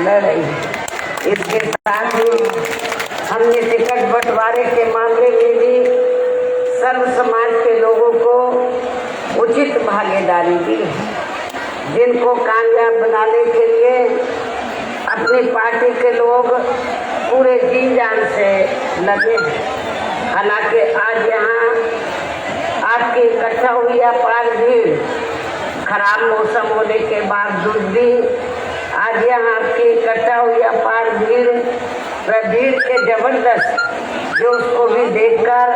लड़ रही है। इसके साथ ही हमने टिकट बंटवारे के मामले में भी सर्व समाज के लोगों को उचित भागीदारी दी है। जिनको कामयाब बनाने के लिए अपनी पार्टी के लोग पूरे जी जान से लगे हैं। हालांकि आज यहाँ आपकी इकट्ठा हुई अपार भीड़, खराब मौसम होने के बावजूद भी आज यहाँ आपकी इकट्ठा हुई अपार भीड़ व भीड़ के जबरदस्त जो उसको भी देखकर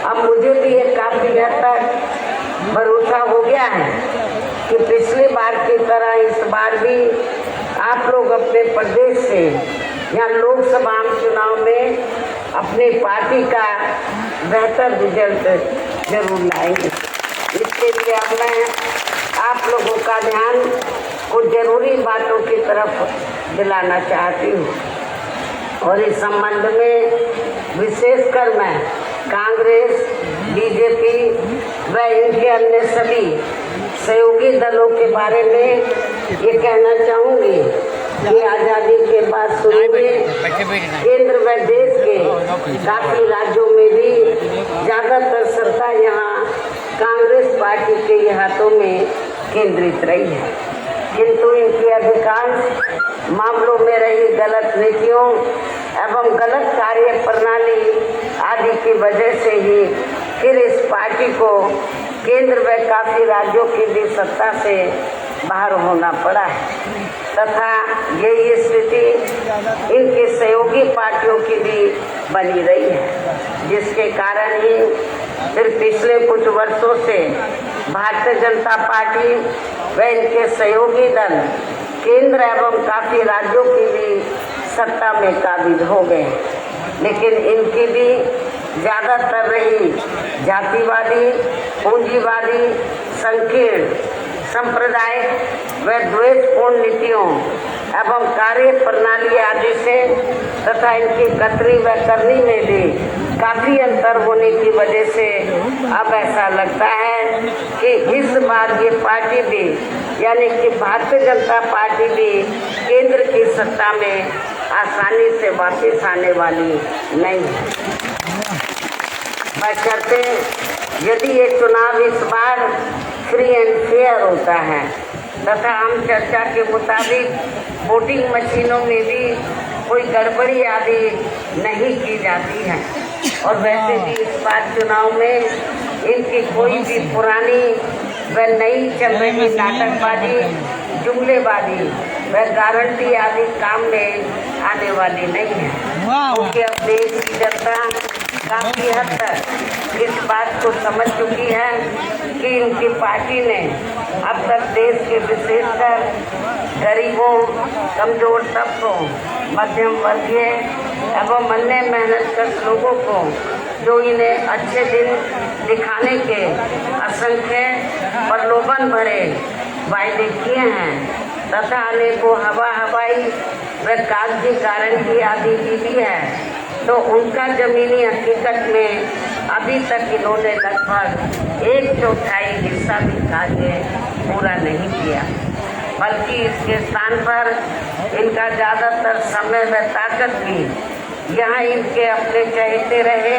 अब मुझे भी ये काफी हद तक भरोसा हो गया है कि पिछली बार की तरह इस बार भी आप लोग अपने प्रदेश से यहाँ लोकसभा चुनाव में अपनी पार्टी का बेहतर रिजल्ट जरूर लाएंगे। इसके लिए अब मैं आप लोगों का ध्यान कुछ जरूरी बातों की तरफ दिलाना चाहती हूँ और इस संबंध में विशेषकर मैं कांग्रेस, बीजेपी व इनके अन्य सभी सहयोगी दलों के बारे में ये कहना चाहूँगी कि आज़ादी के बाद शुरू हुए केंद्र व देश के काफी राज्यों में भी ज़्यादातर सरकार यहाँ कांग्रेस पार्टी के हाथों में केंद्रित रही है, किंतु इनकी अधिकांश मामलों में रही गलत नीतियों एवं गलत कार्य प्रणाली आदि की वजह से ही फिर इस पार्टी को केंद्र व काफी राज्यों की भी सत्ता से बाहर होना पड़ा है तथा यही स्थिति इनकी सहयोगी पार्टियों की भी बनी रही है, जिसके कारण ही फिर पिछले कुछ वर्षों से भारतीय जनता पार्टी व इनके सहयोगी दल केंद्र एवं काफी राज्यों की भी सत्ता में काबिज हो गए, लेकिन इनकी भी ज़्यादातर रही जातिवादी, पूंजीवादी, संकीर्ण, सांप्रदायिक व द्वेषपूर्ण नीतियों एवं कार्य प्रणाली आदि से तथा इनकी कतरी व करनी में भी काफ़ी अंतर होने की वजह से अब ऐसा लगता है कि इस बार ये पार्टी भी यानी कि भारतीय जनता पार्टी भी केंद्र की सत्ता में आसानी से वापस आने वाली नहीं है। बशर्ते यदि ये चुनाव इस बार फ्री एंड फेयर होता है तथा आम चर्चा के मुताबिक वोटिंग मशीनों में भी कोई गड़बड़ी आदि नहीं की जाती है और वैसे भी इस बार चुनाव में इनकी कोई भी पुरानी व नई चल रही नाटकबाजी, जुमलेबाजी व गारंटी आदि काम में आने वाली नहीं है, क्योंकि अब देश की जनता काफ़ी हद तक इस बात को समझ चुकी है कि इनकी पार्टी ने अब तक देश के विशेषकर गरीबों, कमजोर तबकों, मध्यम वर्गीय एवं अन्य मेहनतकश लोगों को जो इन्हें अच्छे दिन दिखाने के असंख्य प्रलोभन भरे वायदे किए हैं तथा अनेकों हवाई व कागजी गारंटी आदि दी है, तो उनका जमीनी हकीकत में अभी तक इन्होंने लगभग 1/4 हिस्सा भी कार्य पूरा नहीं किया, बल्कि इसके स्थान पर इनका ज़्यादातर समय व ताकत भी यहाँ इनके अपने चहेते रहे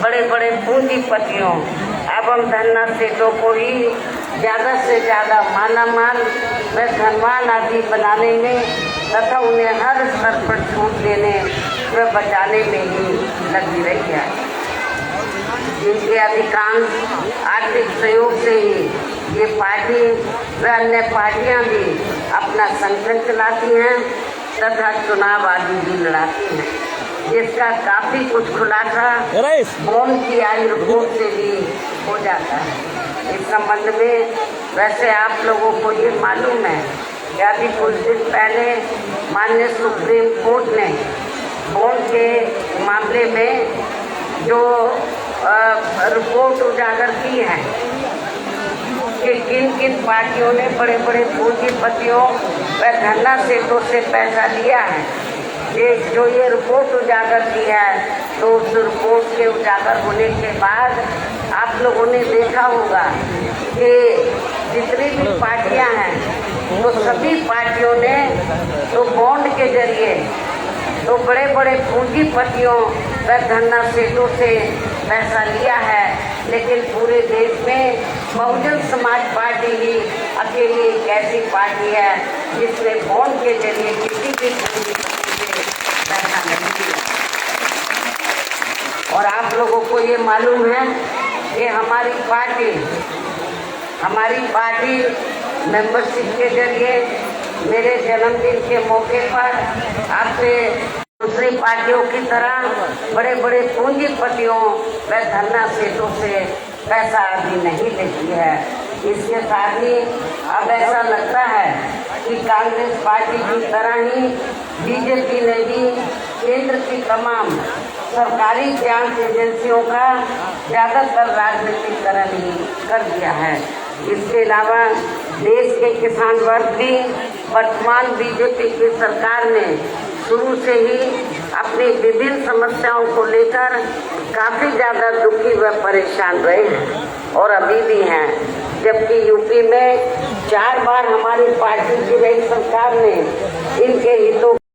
बड़े बड़े पूंजीपतियों एवं धन्ना सेठों को ही ज़्यादा से ज़्यादा मालामाल व धनवान आदि बनाने में तथा उन्हें हर स्तर पर छूट देने व बचाने में ही लगी रही है। जिनके अधिकांश आर्थिक सहयोग से ही ये पार्टी व अन्य पार्टियां भी अपना संगठन चलाती हैं तथा चुनाव आदि भी लड़ाती हैं, जिसका काफ़ी कुछ खुलासा बॉन्ड की आई रिपोर्ट से भी हो जाता है। इस संबंध में वैसे आप लोगों को ये मालूम है कि अभी कुछ दिन पहले माननीय सुप्रीम कोर्ट ने बॉन्ड के मामले में जो रिपोर्ट उजागर की है कि किन किन पार्टियों ने बड़े बड़े पूंजीपतियों व धन्ना सेठों से पैसा लिया है, जो ये रिपोर्ट उजागर की है, तो उस रिपोर्ट के उजागर होने के बाद आप लोगों ने देखा होगा कि जितनी भी पार्टियां हैं तो सभी पार्टियों ने तो बॉन्ड के जरिए तो बड़े बड़े पूंजीपतियों व धन्ना सेठों से पैसा लिया है, लेकिन पूरे देश में बहुजन समाज पार्टी ही अकेली एक ऐसी पार्टी है जिसने बॉन्ड के जरिए किसी भी पूंजीपति से पैसा नहीं लिया। और आप लोगों को ये मालूम है कि हमारी पार्टी मेंबरशिप के जरिए मेरे जन्मदिन के मौके पर आपसे दूसरी पार्टियों की तरह बड़े बड़े पूंजीपतियों व धन्ना सेठों से पैसा अभी नहीं लेती है। इसके साथ ही अब ऐसा लगता है कि कांग्रेस पार्टी की तरह ही बीजेपी ने भी केंद्र की तमाम सरकारी जांच एजेंसियों का ज़्यादातर राजनीतिकरण ही कर दिया है। इसके अलावा देश के किसान वर्ग भी वर्तमान बीजेपी की सरकार ने शुरू से ही अपनी विभिन्न समस्याओं को लेकर काफ़ी ज़्यादा दुखी व परेशान रहे हैं और अभी भी हैं। जबकि यूपी में 4 बार हमारी पार्टी की रही सरकार ने इनके हितों